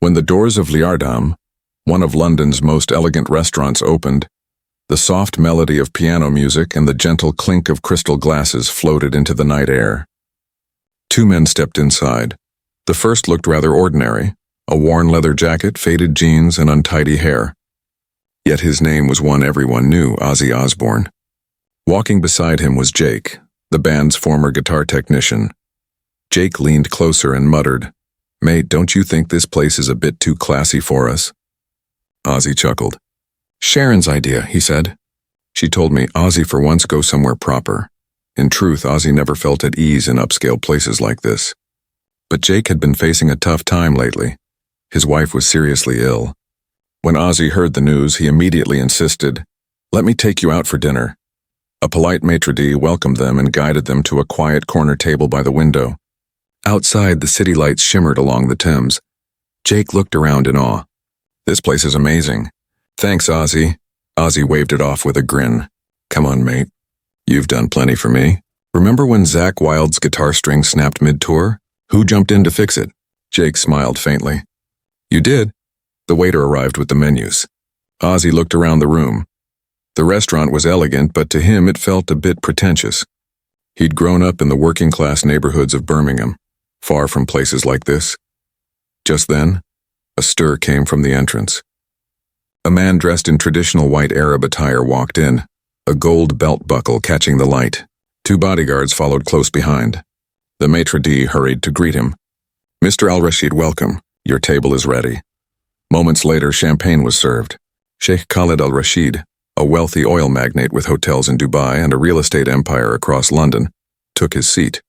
When the doors of Liardam, one of London's most elegant restaurants, opened, the soft melody of piano music and the gentle clink of crystal glasses floated into the night air. Two men stepped inside. The first looked rather ordinary, a worn leather jacket, faded jeans, and untidy hair. Yet his name was one everyone knew, Ozzy Osbourne. Walking beside him was Jake, the band's former guitar technician. Jake leaned closer and muttered, "Mate, don't you think this place is a bit too classy for us?" Ozzy chuckled. "Sharon's idea," he said. "She told me Ozzy for once go somewhere proper." In truth, Ozzy never felt at ease in upscale places like this. But Jake had been facing a tough time lately. His wife was seriously ill. When Ozzy heard the news, he immediately insisted, "Let me take you out for dinner." A polite maitre d' welcomed them and guided them to a quiet corner table by the window. Outside, the city lights shimmered along the Thames. Jake looked around in awe. "This place is amazing." "Thanks, Ozzy." Ozzy waved it off with a grin. "Come on, mate. You've done plenty for me. Remember when Zakk Wylde's guitar string snapped mid-tour? Who jumped in to fix it?" Jake smiled faintly. "You did." The waiter arrived with the menus. Ozzy looked around the room. The restaurant was elegant, but to him it felt a bit pretentious. He'd grown up in the working-class neighborhoods of Birmingham, far from places like this. Just then, a stir came from the entrance. A man dressed in traditional white Arab attire walked in, a gold belt buckle catching the light. Two bodyguards followed close behind. The maitre d' hurried to greet him. "Mr. Al-Rashid, welcome. Your table is ready." Moments later, champagne was served. Sheikh Khalid Al-Rashid, a wealthy oil magnate with hotels in Dubai and a real estate empire across London, took his seat.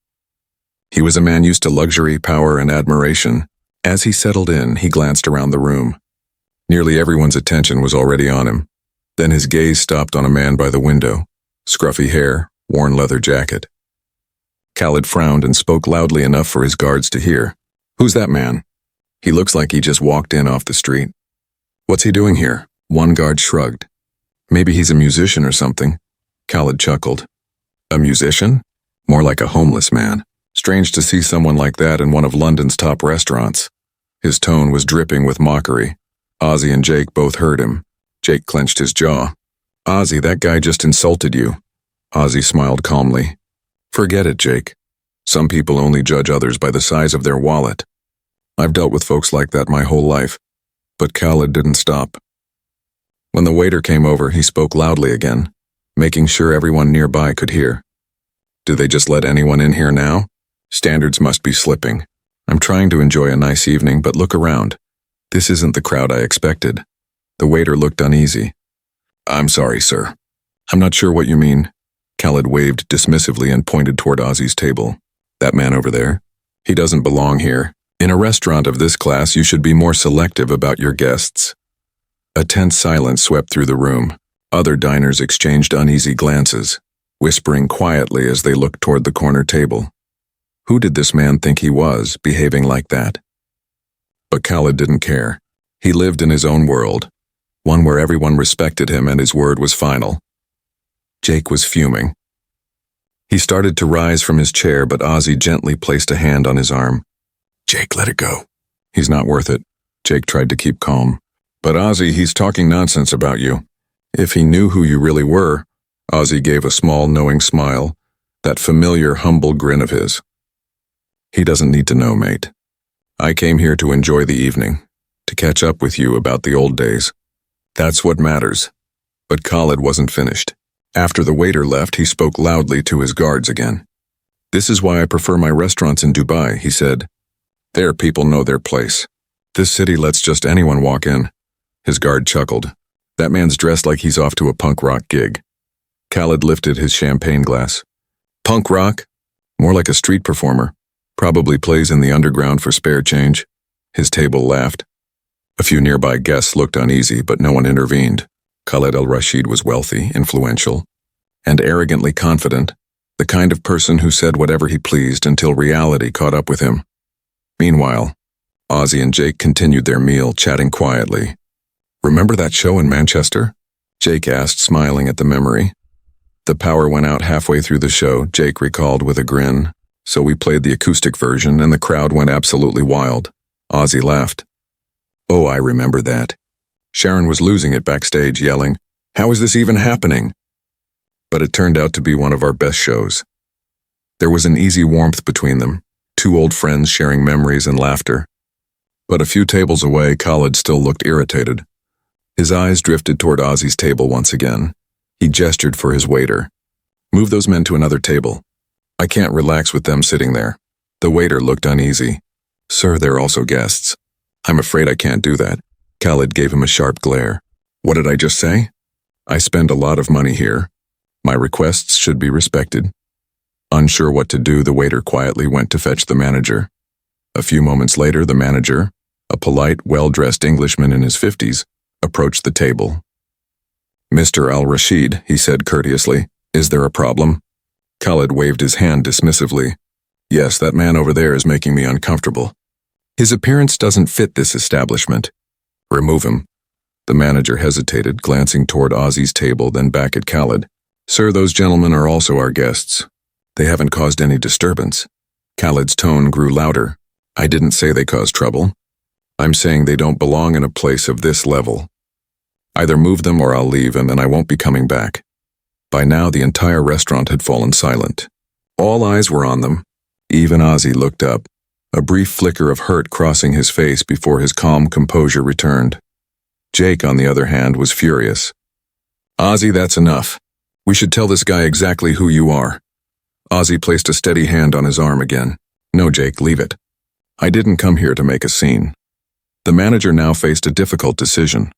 He was a man used to luxury, power, and admiration. As he settled in, he glanced around the room. Nearly everyone's attention was already on him. Then his gaze stopped on a man by the window, scruffy hair, worn leather jacket. Khalid frowned and spoke loudly enough for his guards to hear. "Who's that man? He looks like he just walked in off the street." "What's he doing here?" One guard shrugged. "Maybe he's a musician or something." Khalid chuckled. "A musician? More like a homeless man. Strange to see someone like that in one of London's top restaurants." His tone was dripping with mockery. Ozzy and Jake both heard him. Jake clenched his jaw. "Ozzy, that guy just insulted you." Ozzy smiled calmly. "Forget it, Jake. Some people only judge others by the size of their wallet. I've dealt with folks like that my whole life." But Khalid didn't stop. When the waiter came over, he spoke loudly again, making sure everyone nearby could hear. "Do they just let anyone in here now? Standards must be slipping. I'm trying to enjoy a nice evening, but look around. This isn't the crowd I expected." The waiter looked uneasy. "I'm sorry, sir. I'm not sure what you mean." Khalid waved dismissively and pointed toward Ozzy's table. "That man over there? He doesn't belong here. In a restaurant of this class, you should be more selective about your guests." A tense silence swept through the room. Other diners exchanged uneasy glances, whispering quietly as they looked toward the corner table. Who did this man think he was, behaving like that? But Khalid didn't care. He lived in his own world, one where everyone respected him and his word was final. Jake was fuming. He started to rise from his chair, but Ozzy gently placed a hand on his arm. "Jake, let it go. He's not worth it." Jake tried to keep calm. "But Ozzy, he's talking nonsense about you. If he knew who you really were." Ozzy gave a small, knowing smile, that familiar, humble grin of his. "He doesn't need to know, mate. I came here to enjoy the evening, to catch up with you about the old days. That's what matters." But Khalid wasn't finished. After the waiter left, he spoke loudly to his guards again. "This is why I prefer my restaurants in Dubai," he said. "There people know their place. This city lets just anyone walk in." His guard chuckled. "That man's dressed like he's off to a punk rock gig." Khalid lifted his champagne glass. "Punk rock? More like a street performer. Probably plays in the underground for spare change." His table laughed. A few nearby guests looked uneasy, but no one intervened. Khalid Al-Rashid was wealthy, influential, and arrogantly confident, the kind of person who said whatever he pleased until reality caught up with him. Meanwhile, Ozzy and Jake continued their meal, chatting quietly. "Remember that show in Manchester?" Jake asked, smiling at the memory. "The power went out halfway through the show," Jake recalled with a grin. "So we played the acoustic version and the crowd went absolutely wild." Ozzy laughed. Oh, I remember that. Sharon was losing it backstage, yelling, "How is this even happening?" But it turned out to be one of our best shows. There was an easy warmth between them, two old friends sharing memories and laughter. But a few tables away, Khaled still looked irritated. His eyes drifted toward Ozzy's table once again. He gestured for his waiter. "Move those men to another table. I can't relax with them sitting there." The waiter looked uneasy. "Sir, they're also guests." "I'm afraid I can't do that." Khaled gave him a sharp glare. "What did I just say? I spend a lot of money here. My requests should be respected." Unsure what to do, the waiter quietly went to fetch the manager. A few moments later, the manager, a polite, well-dressed Englishman in his 50s, approached the table. "Mr. Al-Rashid," he said courteously, "is there a problem?" Khaled waved his hand dismissively. "Yes, that man over there is making me uncomfortable. His appearance doesn't fit this establishment. Remove him." The manager hesitated, glancing toward Ozzy's table, then back at Khaled. "Sir, those gentlemen are also our guests. They haven't caused any disturbance." Khaled's tone grew louder. "I didn't say they caused trouble. I'm saying they don't belong in a place of this level. Either move them or I'll leave, and then I won't be coming back." By now, the entire restaurant had fallen silent. All eyes were on them. Even Ozzy looked up, a brief flicker of hurt crossing his face before his calm composure returned. Jake, on the other hand, was furious. "Ozzy, that's enough. We should tell this guy exactly who you are." Ozzy placed a steady hand on his arm again. "No, Jake, leave it. I didn't come here to make a scene." The manager now faced a difficult decision.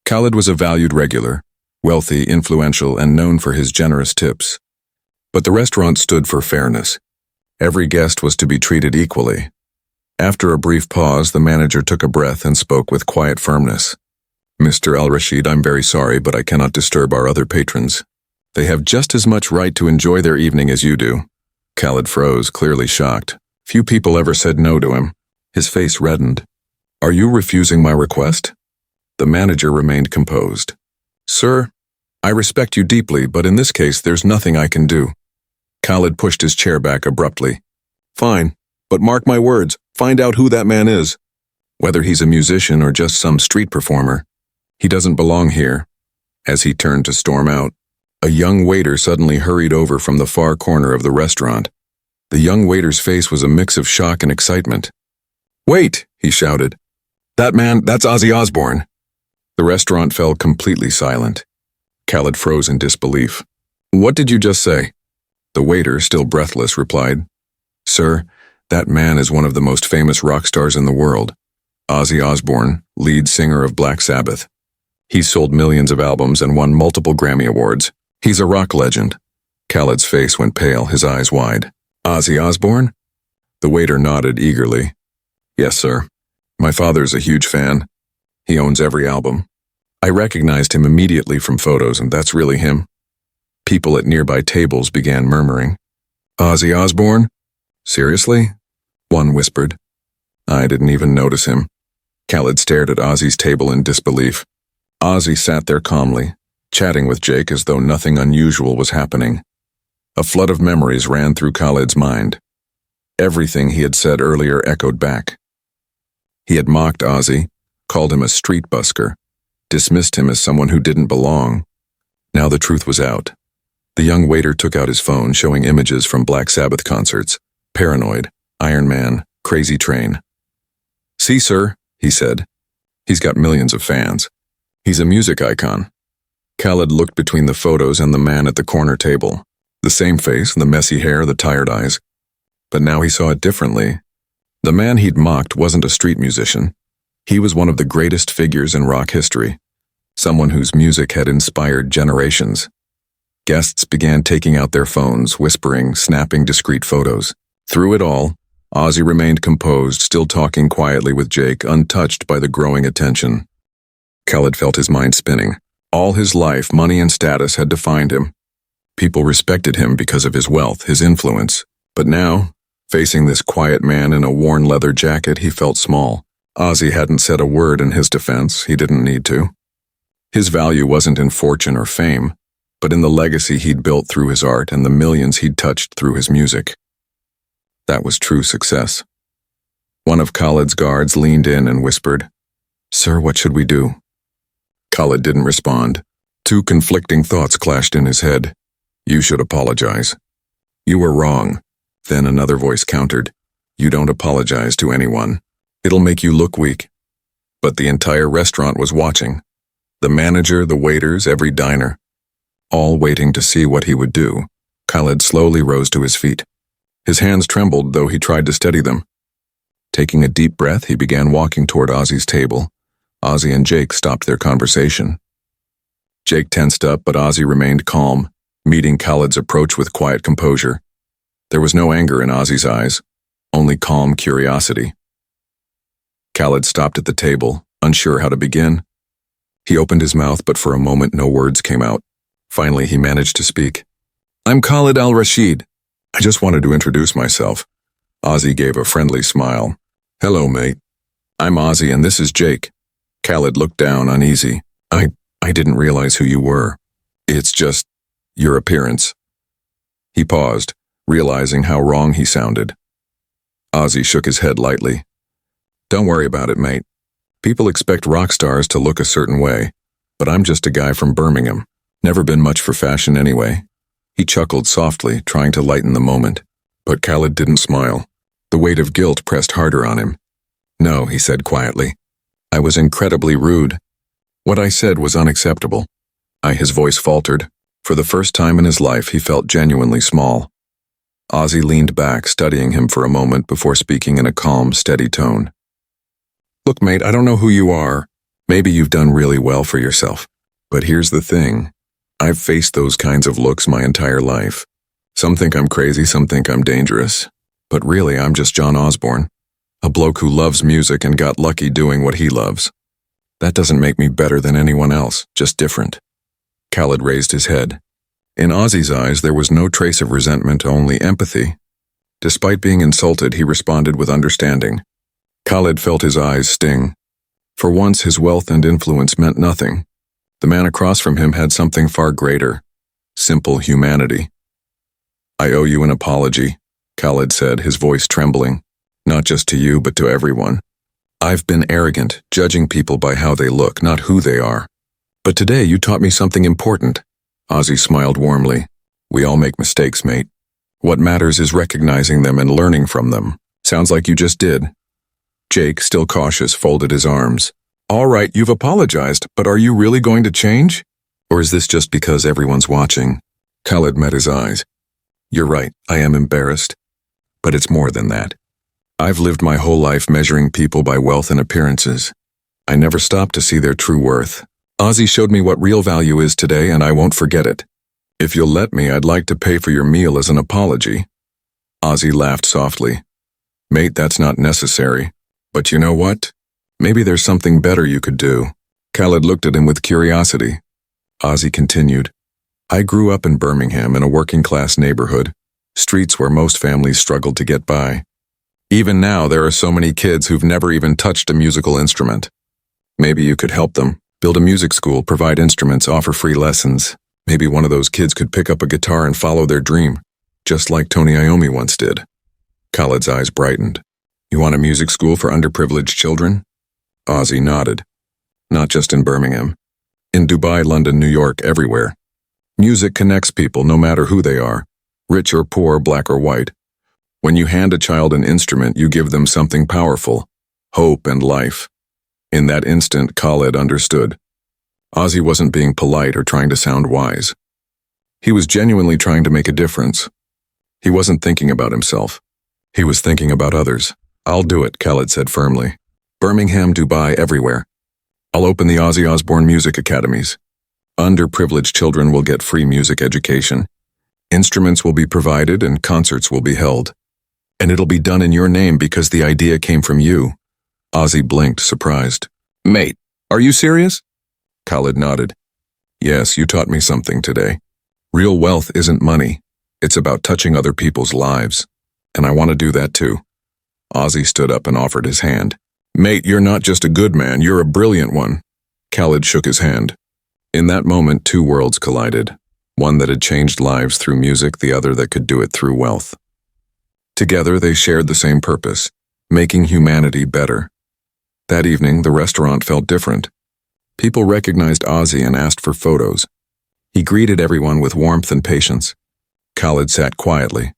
Khaled was a valued regular, wealthy, influential, and known for his generous tips. But the restaurant stood for fairness. Every guest was to be treated equally. After a brief pause, the manager took a breath and spoke with quiet firmness. "Mr. Al-Rashid, I'm very sorry, but I cannot disturb our other patrons. They have just as much right to enjoy their evening as you do." Khaled froze, clearly shocked. Few people ever said no to him. His face reddened. "Are you refusing my request?" The manager remained composed. "Sir, I respect you deeply, but in this case there's nothing I can do." Khaled pushed his chair back abruptly. "Fine, but mark my words, find out who that man is. Whether he's a musician or just some street performer, he doesn't belong here." As he turned to storm out, a young waiter suddenly hurried over from the far corner of the restaurant. The young waiter's face was a mix of shock and excitement. "Wait!" he shouted. "That man, that's Ozzy Osbourne." The restaurant fell completely silent. Khaled froze in disbelief. "What did you just say?" The waiter, still breathless, replied, "Sir, that man is one of the most famous rock stars in the world. Ozzy Osbourne, lead singer of Black Sabbath. He's sold millions of albums and won multiple Grammy Awards. He's a rock legend." Khaled's face went pale, his eyes wide. "Ozzy Osbourne?" The waiter nodded eagerly. "Yes, sir. My father's a huge fan. He owns every album. I recognized him immediately from photos, and that's really him." People at nearby tables began murmuring. "Ozzy Osbourne? Seriously?" One whispered. "I didn't even notice him." Khaled stared at Ozzy's table in disbelief. Ozzy sat there calmly, chatting with Jake as though nothing unusual was happening. A flood of memories ran through Khaled's mind. Everything he had said earlier echoed back. He had mocked Ozzy, called him a street busker, dismissed him as someone who didn't belong. Now the truth was out. The young waiter took out his phone, showing images from Black Sabbath concerts, Paranoid, Iron Man, Crazy Train. "See, sir," he said. "He's got millions of fans. He's a music icon." Khaled looked between the photos and the man at the corner table. The same face, the messy hair, the tired eyes. But now he saw it differently. The man he'd mocked wasn't a street musician. He was one of the greatest figures in rock history, someone whose music had inspired generations. Guests began taking out their phones, whispering, snapping discreet photos. Through it all, Ozzy remained composed, still talking quietly with Jake, untouched by the growing attention. Khaled felt his mind spinning. All his life, money and status had defined him. People respected him because of his wealth, his influence. But now, facing this quiet man in a worn leather jacket, he felt small. Ozzy hadn't said a word in his defense. He didn't need to. His value wasn't in fortune or fame, but in the legacy he'd built through his art and the millions he'd touched through his music. That was true success. One of Khaled's guards leaned in and whispered, Sir, what should we do? Khalid didn't respond. Two conflicting thoughts clashed in his head. You should apologize. You were wrong. Then another voice countered. You don't apologize to anyone. It'll make you look weak. But the entire restaurant was watching. The manager, the waiters, every diner. All waiting to see what he would do. Khalid slowly rose to his feet. His hands trembled, though he tried to steady them. Taking a deep breath, he began walking toward Ozzy's table. Ozzy and Jake stopped their conversation. Jake tensed up, but Ozzy remained calm, meeting Khalid's approach with quiet composure. There was no anger in Ozzy's eyes, only calm curiosity. Khalid stopped at the table, unsure how to begin. He opened his mouth, but for a moment no words came out. Finally, he managed to speak. I'm Khalid al-Rashid. I just wanted to introduce myself. Ozzy gave a friendly smile. Hello, mate. I'm Ozzy and this is Jake. Khalid looked down, uneasy. I didn't realize who you were. It's just your appearance. He paused, realizing how wrong he sounded. Ozzy shook his head lightly. Don't worry about it, mate. People expect rock stars to look a certain way, but I'm just a guy from Birmingham. Never been much for fashion anyway. He chuckled softly, trying to lighten the moment. But Khalid didn't smile. The weight of guilt pressed harder on him. No, he said quietly. I was incredibly rude. What I said was unacceptable. His voice faltered. For the first time in his life, he felt genuinely small. Ozzy leaned back, studying him for a moment before speaking in a calm, steady tone. Look, mate, I don't know who you are. Maybe you've done really well for yourself. But here's the thing. I've faced those kinds of looks my entire life. Some think I'm crazy, some think I'm dangerous. But really, I'm just John Osbourne. A bloke who loves music and got lucky doing what he loves. That doesn't make me better than anyone else, just different. Khalid raised his head. In Ozzy's eyes, there was no trace of resentment, only empathy. Despite being insulted, he responded with understanding. Khalid felt his eyes sting. For once, his wealth and influence meant nothing. The man across from him had something far greater. Simple humanity. I owe you an apology, Khalid said, his voice trembling. Not just to you, but to everyone. I've been arrogant, judging people by how they look, not who they are. But today you taught me something important. Ozzy smiled warmly. We all make mistakes, mate. What matters is recognizing them and learning from them. Sounds like you just did. Jake, still cautious, folded his arms. All right, you've apologized, but are you really going to change? Or is this just because everyone's watching? Khalid met his eyes. You're right, I am embarrassed. But it's more than that. I've lived my whole life measuring people by wealth and appearances. I never stopped to see their true worth. Ozzy showed me what real value is today, and I won't forget it. If you'll let me, I'd like to pay for your meal as an apology. Ozzy laughed softly. Mate, that's not necessary. But you know what? Maybe there's something better you could do. Khalid looked at him with curiosity. Ozzy continued. I grew up in Birmingham in a working-class neighborhood, streets where most families struggled to get by. Even now, there are so many kids who've never even touched a musical instrument. Maybe you could help them, build a music school, provide instruments, offer free lessons. Maybe one of those kids could pick up a guitar and follow their dream, just like Tony Iommi once did. Khalid's eyes brightened. You want a music school for underprivileged children? Ozzy nodded. Not just in Birmingham. In Dubai, London, New York, everywhere. Music connects people no matter who they are, rich or poor, black or white. When you hand a child an instrument, you give them something powerful, hope and life. In that instant, Khalid understood. Ozzy wasn't being polite or trying to sound wise. He was genuinely trying to make a difference. He wasn't thinking about himself. He was thinking about others. I'll do it, Khalid said firmly. Birmingham, Dubai, everywhere. I'll open the Ozzy Osbourne Music Academies. Underprivileged children will get free music education. Instruments will be provided and concerts will be held. And it'll be done in your name because the idea came from you. Ozzy blinked, surprised. Mate, are you serious? Khalid nodded. Yes, you taught me something today. Real wealth isn't money. It's about touching other people's lives. And I want to do that too. Ozzy stood up and offered his hand. Mate, you're not just a good man, you're a brilliant one. Khalid shook his hand. In that moment, two worlds collided. One that had changed lives through music, the other that could do it through wealth. Together, they shared the same purpose, making humanity better. That evening, the restaurant felt different. People recognized Ozzy and asked for photos. He greeted everyone with warmth and patience. Khalid sat quietly,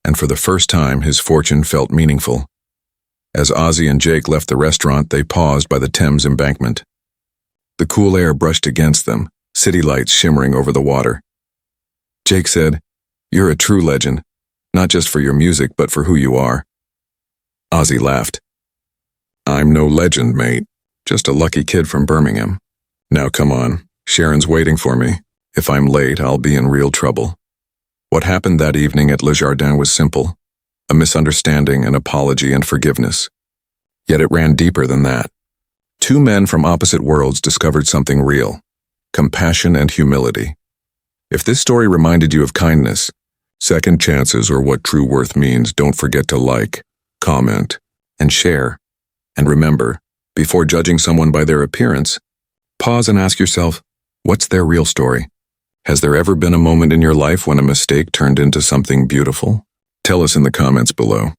and for the first time, his fortune felt meaningful. As Ozzy and Jake left the restaurant, they paused by the Thames embankment. The cool air brushed against them, city lights shimmering over the water. Jake said, "You're a true legend, not just for your music, but for who you are." Ozzy laughed. "I'm no legend, mate. Just a lucky kid from Birmingham. Now come on, Sharon's waiting for me. If I'm late, I'll be in real trouble." What happened that evening at Le Jardin was simple. A misunderstanding, an apology, and forgiveness. Yet it ran deeper than that. Two men from opposite worlds discovered something real: compassion and humility. If this story reminded you of kindness, second chances, or what true worth means, don't forget to like, comment, and share. And remember, before judging someone by their appearance, pause and ask yourself, what's their real story? Has there ever been a moment in your life when a mistake turned into something beautiful? Tell us in the comments below.